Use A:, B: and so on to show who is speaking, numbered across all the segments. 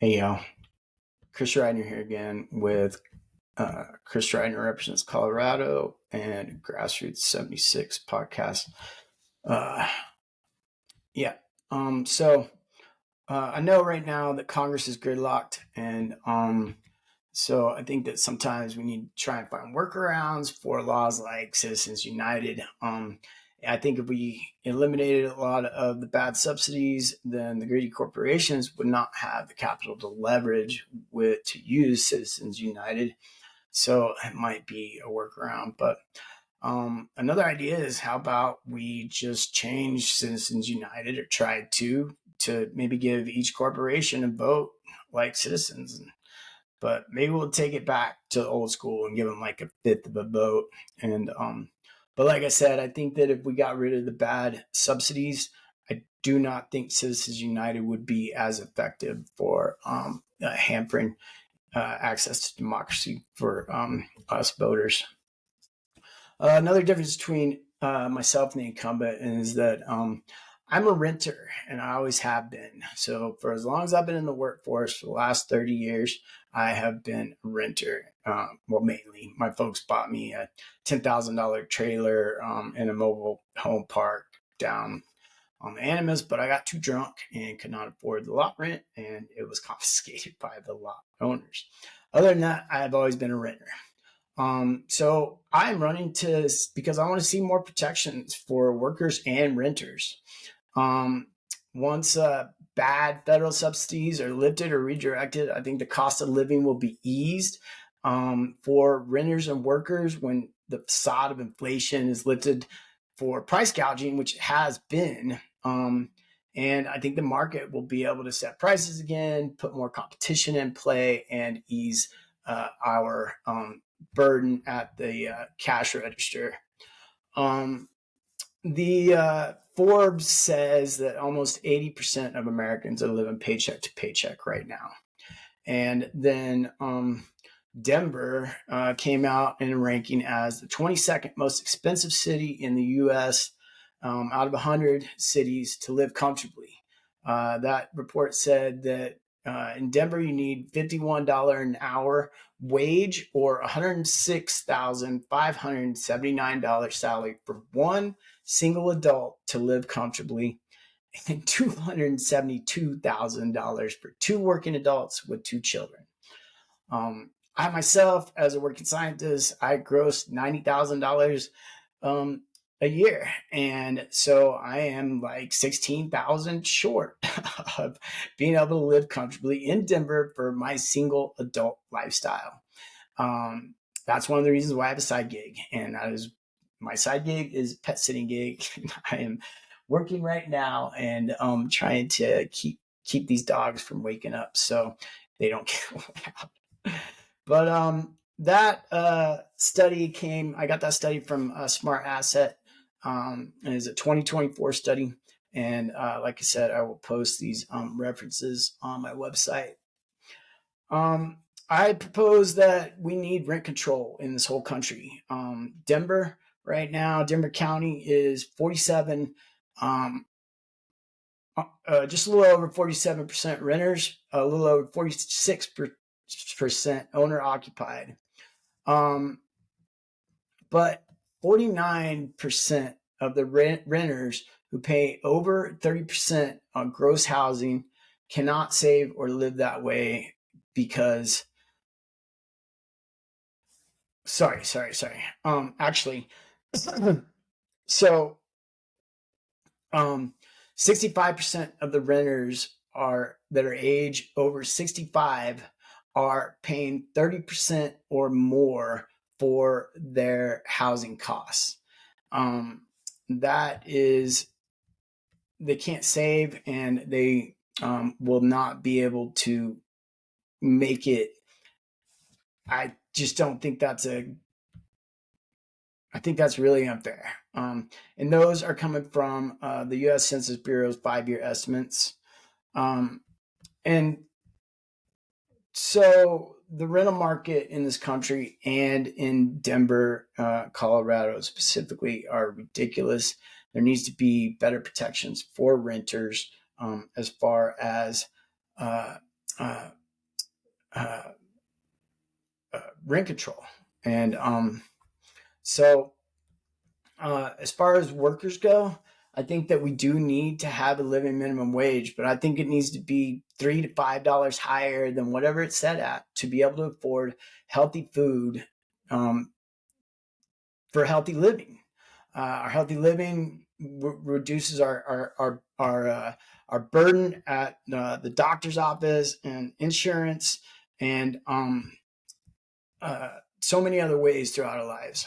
A: Hey y'all, Chris Reidner here again with Chris Reidner Represents Colorado and GrassRoutes76 podcast. Uh, yeah, so I know right now that Congress is gridlocked, and so I think that sometimes we need to try and find workarounds for laws like Citizens United. I think if we eliminated a lot of the bad subsidies, then the greedy corporations would not have the capital to leverage to use Citizens United. So it might be a workaround. But another idea is, how about we just change Citizens United, or try to maybe give each corporation a vote like citizens. But maybe we'll take it back to the old school and give them like a fifth of a vote. And but like I said, I think that if we got rid of the bad subsidies, I do not think Citizens United would be as effective for hampering access to democracy for us voters. Another difference between myself and the incumbent is that I'm a renter, and I always have been. So for as long as I've been in the workforce, for the last 30 years, I have been a renter. Well, mainly my folks bought me a $10,000 trailer in a mobile home park down on the Animas, but I got too drunk and could not afford the lot rent, and it was confiscated by the lot owners. Other than that, I've always been a renter. So I'm running because I want to see more protections for workers and renters. Once bad federal subsidies are lifted or redirected, I think the cost of living will be eased for renters and workers when the facade of inflation is lifted for price gouging, which it has been. And I think the market will be able to set prices again, put more competition in play, and ease our burden at the cash register. The Forbes says that almost 80% of Americans are living paycheck to paycheck right now. And then Denver came out in a ranking as the 22nd most expensive city in the U.S. Out of 100 cities to live comfortably. That report said that in Denver, you need $51 an hour wage or $106,579 salary for one single adult to live comfortably, and $272,000 for two working adults with two children. I myself, as a working scientist, I grossed $90,000 a year, and so I am like 16,000 short of being able to live comfortably in Denver for my single adult lifestyle. That's one of the reasons why I have a side gig, and that is my side gig is pet sitting gig. I am working right now and trying to keep these dogs from waking up so they don't get out. But that study I got that study from Smart Asset. And it's a 2024 study. And like I said, I will post these references on my website. I propose that we need rent control in this whole country. Denver right now, Denver County is 47, just a little over 47% renters, a little over 46% owner occupied. But 49% of the renters who pay over 30% on gross housing cannot save or live that way because actually, so 65% of the renters that are age over 65 are paying 30% or more for their housing costs. That is, they can't save, and they will not be able to make it. I just don't think I think that's really unfair. And those are coming from the U.S. Census Bureau's 5-year estimates. And so the rental market in this country and in Denver, Colorado specifically, are ridiculous. There needs to be better protections for renters as far as uh, uh, rent control. And so as far as workers go, I think that we do need to have a living minimum wage, but I think it needs to be $3 to $5 higher than whatever it's set at to be able to afford healthy food um, for healthy living. Our healthy living reduces our burden at the doctor's office and insurance and so many other ways throughout our lives.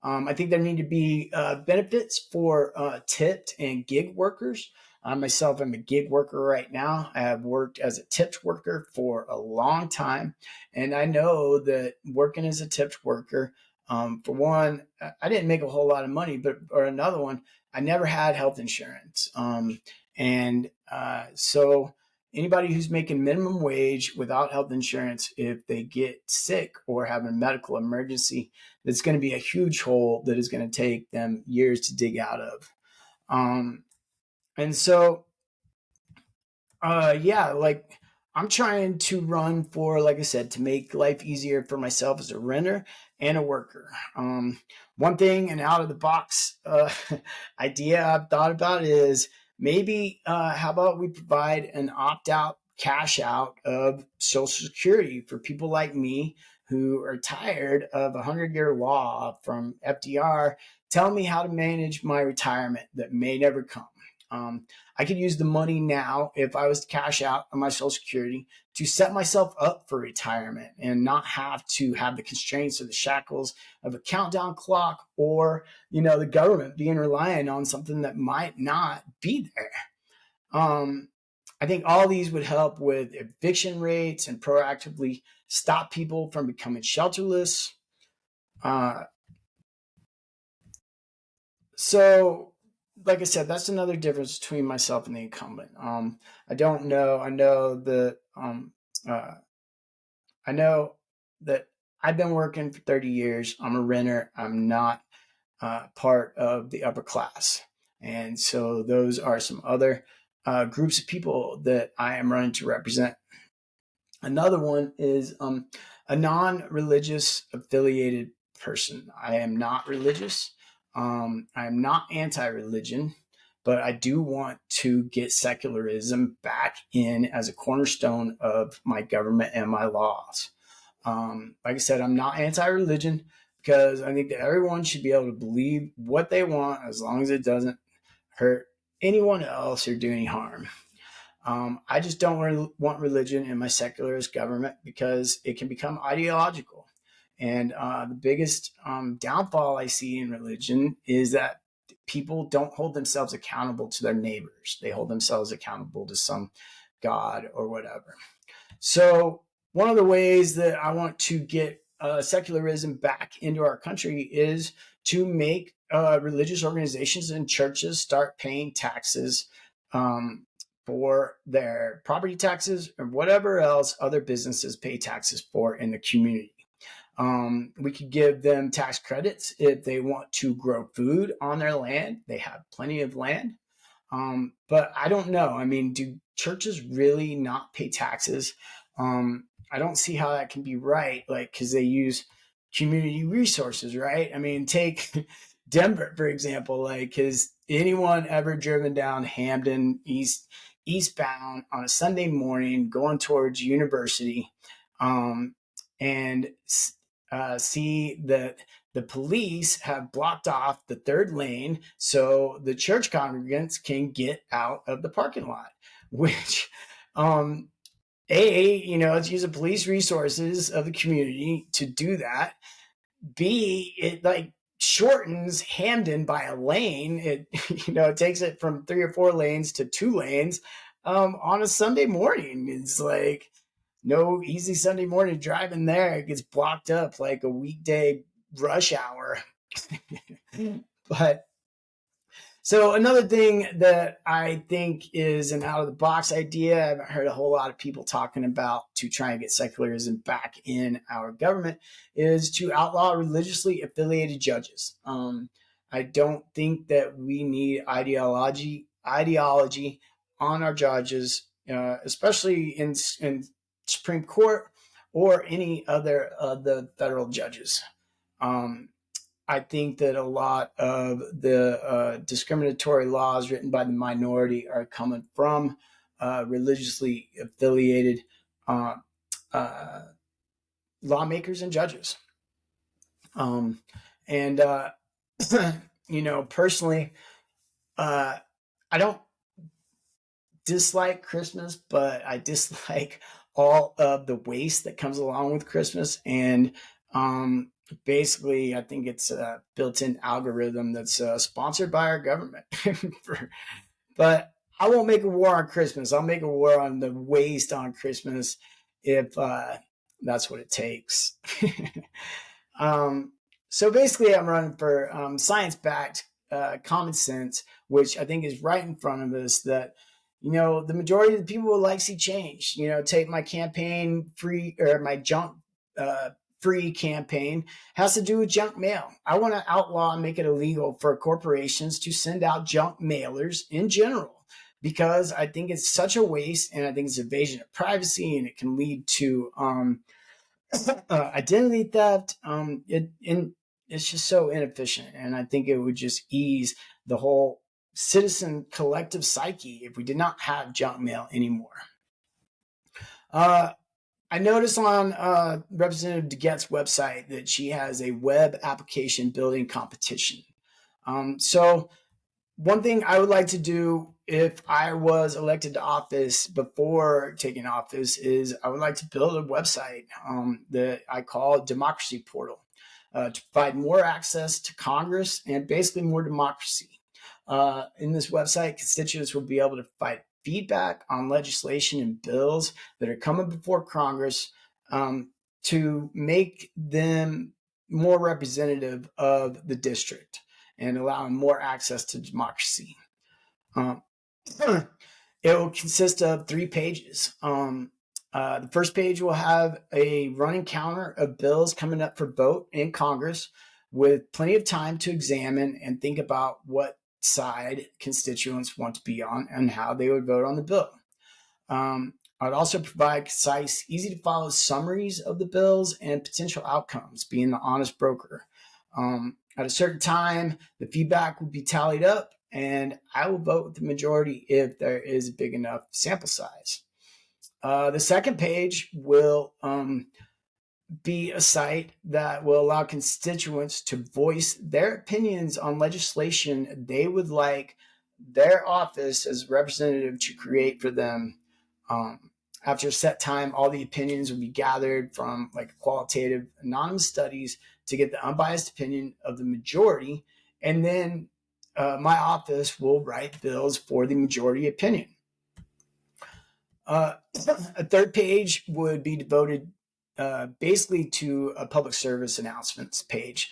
A: I think there need to be benefits for tipped and gig workers. I myself am a gig worker right now. I have worked as a tipped worker for a long time. And I know that working as a tipped worker, for one, I didn't make a whole lot of money, but or another one, I never had health insurance. So anybody who's making minimum wage without health insurance, if they get sick or have a medical emergency, it's going to be a huge hole that is going to take them years to dig out of. And so, yeah, like I'm trying to run for, like I said, to make life easier for myself as a renter and a worker. One thing, an out of the box idea I've thought about is maybe how about we provide an opt out cash out of Social Security for people like me who are tired of a 100-year law from FDR telling me how to manage my retirement that may never come. I could use the money now if I was to cash out on my Social Security to set myself up for retirement and not have to have the constraints or the shackles of a countdown clock or, the government being reliant on something that might not be there. I think all these would help with eviction rates and proactively stop people from becoming shelterless. Uh, so like I said, that's another difference between myself and the incumbent. I don't know. Uh, I know that I've been working for 30 years. I'm a renter. I'm not part of the upper class, and so those are some other groups of people that I am running to represent. Another one is a non-religious affiliated person. I am not religious. I am not anti-religion, but I do want to get secularism back in as a cornerstone of my government and my laws. Like I said, I'm not anti-religion because I think that everyone should be able to believe what they want as long as it doesn't hurt anyone else or do any harm. I just don't want religion in my secularist government because it can become ideological. And the biggest downfall I see in religion is that people don't hold themselves accountable to their neighbors. They hold themselves accountable to some God or whatever. So, one of the ways that I want to get secularism back into our country is to make religious organizations and churches start paying taxes for their property taxes or whatever else other businesses pay taxes for in the community. We could give them tax credits if they want to grow food on their land. They have plenty of land. But I don't know. I mean, do churches really not pay taxes? I don't see how that can be right. Like, because they use community resources, right? I mean, take Denver, for example. Like, has anyone ever driven down Hamden eastbound on a Sunday morning going towards university and see that the police have blocked off the third lane so the church congregants can get out of the parking lot, which it's using police resources of the community to do that. B, it like shortens Hamden by a lane. It it takes it from 3 or 4 lanes to 2 lanes on a Sunday morning. It's like no easy Sunday morning driving there. It gets blocked up like a weekday rush hour. But so another thing that I think is an out of the box idea, I haven't heard a whole lot of people talking about to try and get secularism back in our government, is to outlaw religiously affiliated judges. I don't think that we need ideology on our judges especially in Supreme Court or any other of the federal judges. I think that a lot of the discriminatory laws written by the minority are coming from religiously affiliated uh, uh, lawmakers and judges. And personally, I don't dislike Christmas, but I dislike all of the waste that comes along with Christmas. And basically, I think it's a built-in algorithm that's sponsored by our government. But I won't make a war on Christmas. I'll make a war on the waste on Christmas if that's what it takes. So basically, I'm running for science-backed common sense, which I think is right in front of us. That the majority of the people would like to see change. Take my campaign free or my junk free campaign has to do with junk mail. I want to outlaw and make it illegal for corporations to send out junk mailers in general, because I think it's such a waste, and I think it's invasion of privacy, and it can lead to identity theft. It's just so inefficient, and I think it would just ease the whole citizen collective psyche if we did not have junk mail anymore. I noticed on Representative DeGette's website that she has a web application building competition. So one thing I would like to do if I was elected to office before taking office is I would like to build a website that I call Democracy Portal to provide more access to Congress and basically more democracy. In this website, constituents will be able to provide feedback on legislation and bills that are coming before Congress to make them more representative of the district and allowing more access to democracy. It will consist of 3 pages. The first page will have a running counter of bills coming up for vote in Congress, with plenty of time to examine and think about what side constituents want to be on and how they would vote on the bill. I'd also provide concise, easy to follow summaries of the bills and potential outcomes, being the honest broker. At a certain time, the feedback will be tallied up, and I will vote with the majority if there is a big enough sample size. The second page will be a site that will allow constituents to voice their opinions on legislation they would like their office as representative to create for them. After a set time, all the opinions will be gathered from qualitative anonymous studies to get the unbiased opinion of the majority, and then my office will write bills for the majority opinion. A third page would be devoted basically to a public service announcements page,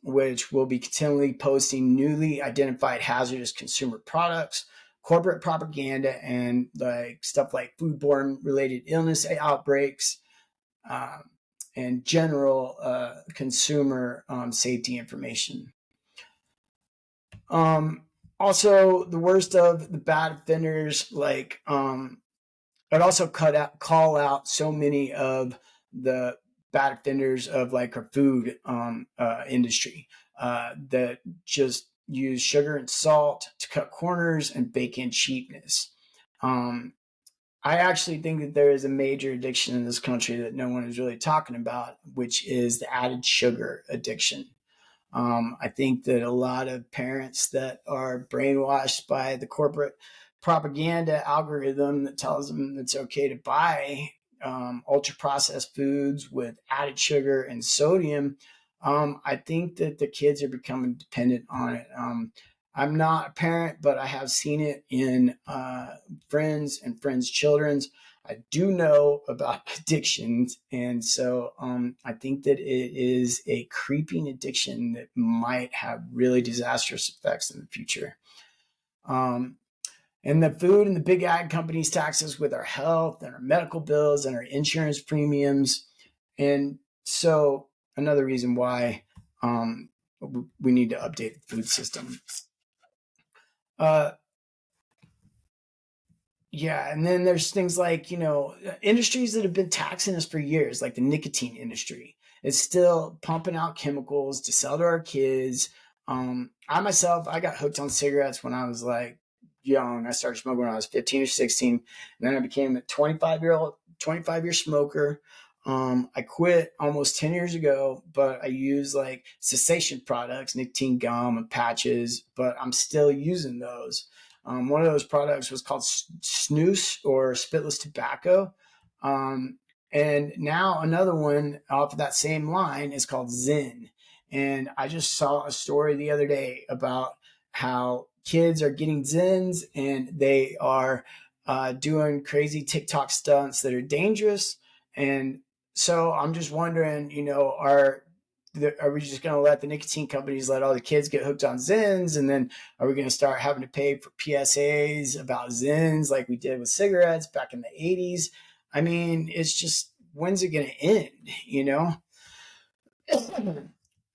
A: which will be continually posting newly identified hazardous consumer products, corporate propaganda, and stuff like foodborne related illness outbreaks, and general consumer safety information. Also, the worst of the bad offenders, I'd also call out so many of the bad offenders of our food industry that just use sugar and salt to cut corners and bake in cheapness. I actually think that there is a major addiction in this country that no one is really talking about, which is the added sugar addiction. I think that a lot of parents that are brainwashed by the corporate propaganda algorithm that tells them it's okay to buy ultra processed foods with added sugar and sodium, I think that the kids are becoming dependent on it. I'm not a parent, but I have seen it in friends and friends' children's. I do know about addictions, and so I think that it is a creeping addiction that might have really disastrous effects in the future. And the food and the big ag companies tax us with our health and our medical bills and our insurance premiums. And so another reason why we need to update the food system. Yeah, and then there's things like, industries that have been taxing us for years, like the nicotine industry. It's still pumping out chemicals to sell to our kids. I myself, I got hooked on cigarettes when I was like young. I started smoking when I was 15 or 16. And then I became a 25-year smoker. I quit almost 10 years ago, but I use like cessation products, nicotine gum and patches, but I'm still using those. One of those products was called snus or spitless tobacco. Um, and now another one off of that same line is called Zen. And I just saw a story the other day about how kids are getting Zens and they are doing crazy TikTok stunts that are dangerous. And so I'm just wondering, are we just going to let the nicotine companies let all the kids get hooked on Zens, and then are we going to start having to pay for PSAs about Zens like we did with cigarettes back in the 80s? I mean, it's just, when's it going to end?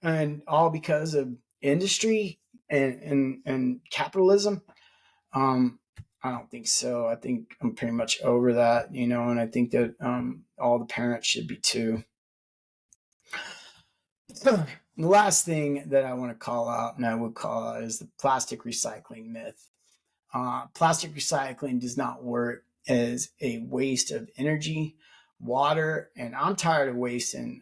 A: And all because of industry and capitalism. Um, I don't think so. I think I'm pretty much over that, and I think that all the parents should be too. The last thing that I want to call out, and I would call out, is the plastic recycling myth. Plastic recycling does not work as a waste of energy, water, and I'm tired of wasting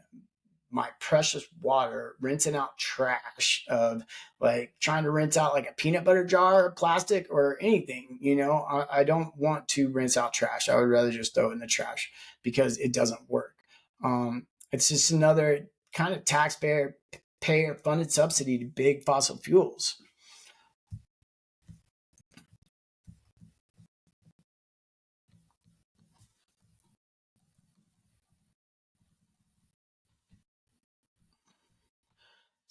A: my precious water rinsing out trash of like trying to rinse out like a peanut butter jar of plastic or anything. I don't want to rinse out trash. I would rather just throw it in the trash because it doesn't work. It's just another kind of taxpayer payer funded subsidy to big fossil fuels.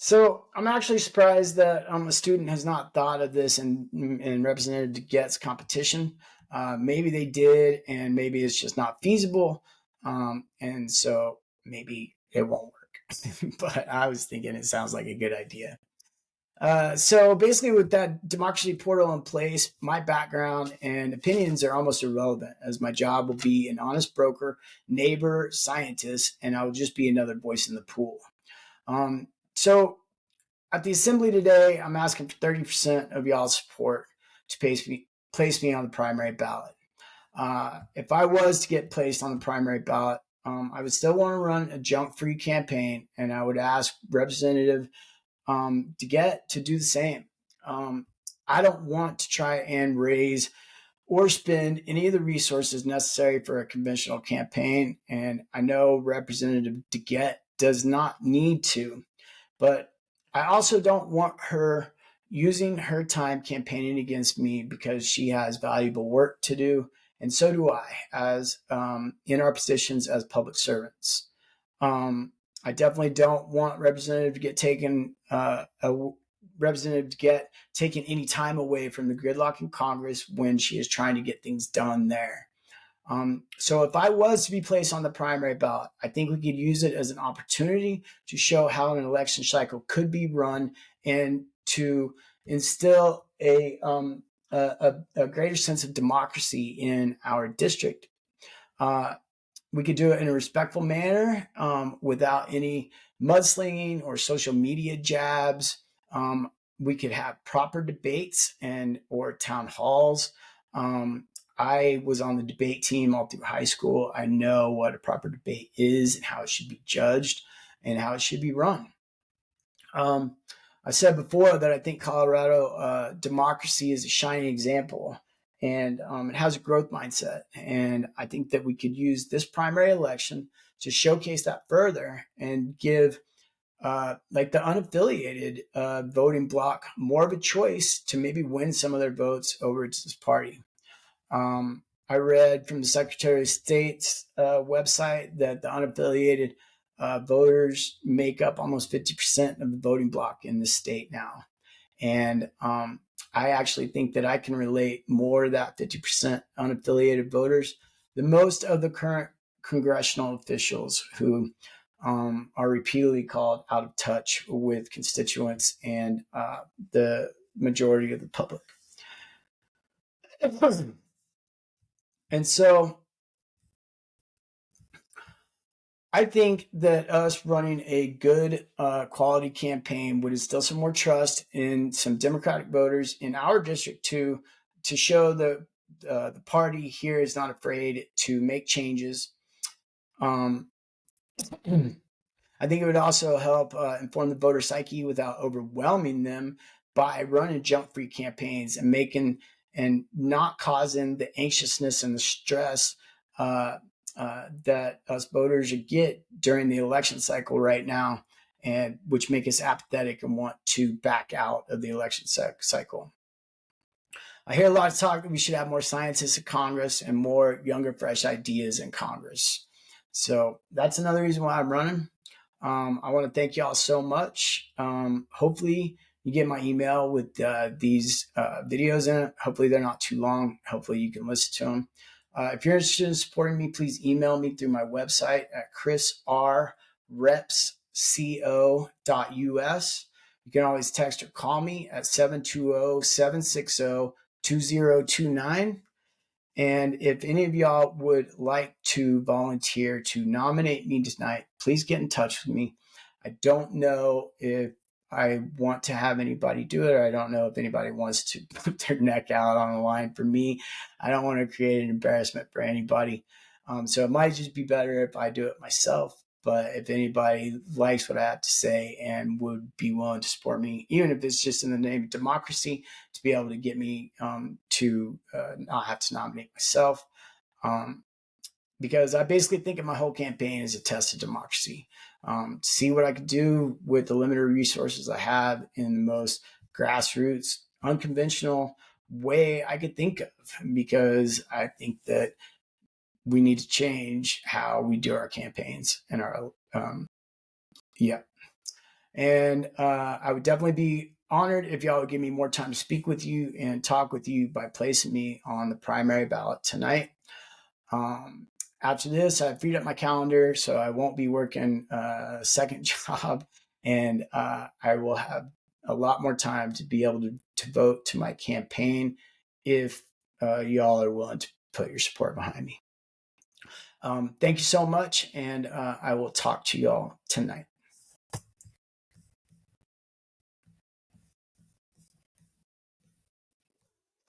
A: So I'm actually surprised that a student has not thought of this in Representative DeGette's competition. Maybe they did, and maybe it's just not feasible, and so maybe it won't work. But I was thinking it sounds like a good idea. So basically, with that democracy portal in place, my background and opinions are almost irrelevant, as my job will be an honest broker, neighbor, scientist, and I will just be another voice in the pool. So at the assembly today, I'm asking for 30% of y'all's support to place me on the primary ballot. If I was to get placed on the primary ballot, I would still want to run a junk-free campaign, and I would ask Representative to do the same. I don't want to try and raise or spend any of the resources necessary for a conventional campaign, and I know Representative DeGette does not need to. But I also don't want her using her time campaigning against me because she has valuable work to do, and so do I, as in our positions as public servants. I definitely don't want Representative to get taken any time away from the gridlock in Congress when she is trying to get things done there. So if I was to be placed on the primary ballot, I think we could use it as an opportunity to show how an election cycle could be run and to instill a greater sense of democracy in our district. Uh, we could do it in a respectful manner without any mudslinging or social media jabs. We could have proper debates and or town halls. I was on the debate team all through high school. I know what a proper debate is and how it should be judged and how it should be run. I said before that I think Colorado democracy is a shining example, and it has a growth mindset. And I think that we could use this primary election to showcase that further and give like the unaffiliated voting bloc more of a choice to maybe win some of their votes over to this party. I read from the Secretary of State's website that the unaffiliated voters make up almost 50% of the voting bloc in the state now. And I actually think that I can relate more to that 50% unaffiliated voters than most of the current congressional officials who are repeatedly called out of touch with constituents and the majority of the public. And so I think that us running a good quality campaign would instill some more trust in some Democratic voters in our district to show that the party here is not afraid to make changes. Um, I think it would also help inform the voter psyche without overwhelming them by running junk-free campaigns and making and not causing the anxiousness and the stress that us voters get during the election cycle right now, and which make us apathetic and want to back out of the election cycle. I hear a lot of talk that we should have more scientists in Congress and more younger, fresh ideas in Congress. So that's another reason why I'm running. I want to thank y'all so much. Hopefully, you get my email with these videos in it. Hopefully, they're not too long. Hopefully, you can listen to them. If you're interested in supporting me, please email me through my website at chrisrrepsco.us. You can always text or call me at 720-760-2029. And if any of y'all would like to volunteer to nominate me tonight, please get in touch with me. I don't know if I want to have anybody do it, or I don't know if anybody wants to put their neck out on the line for me. I don't want to create an embarrassment for anybody. So it might just be better if I do it myself. But if anybody likes what I have to say and would be willing to support me, even if it's just in the name of democracy, to be able to get me to not have to nominate myself. Because I basically think of my whole campaign as a test of democracy. See what I could do with the limited resources I have in the most grassroots, unconventional way I could think of, because I think that we need to change how we do our campaigns and our And I would definitely be honored if y'all would give me more time to speak with you and talk with you by placing me on the primary ballot tonight. After this, I freed up my calendar, so I won't be working a second job, and I will have a lot more time to be able to vote to my campaign if y'all are willing to put your support behind me. Thank you so much, and I will talk to y'all tonight.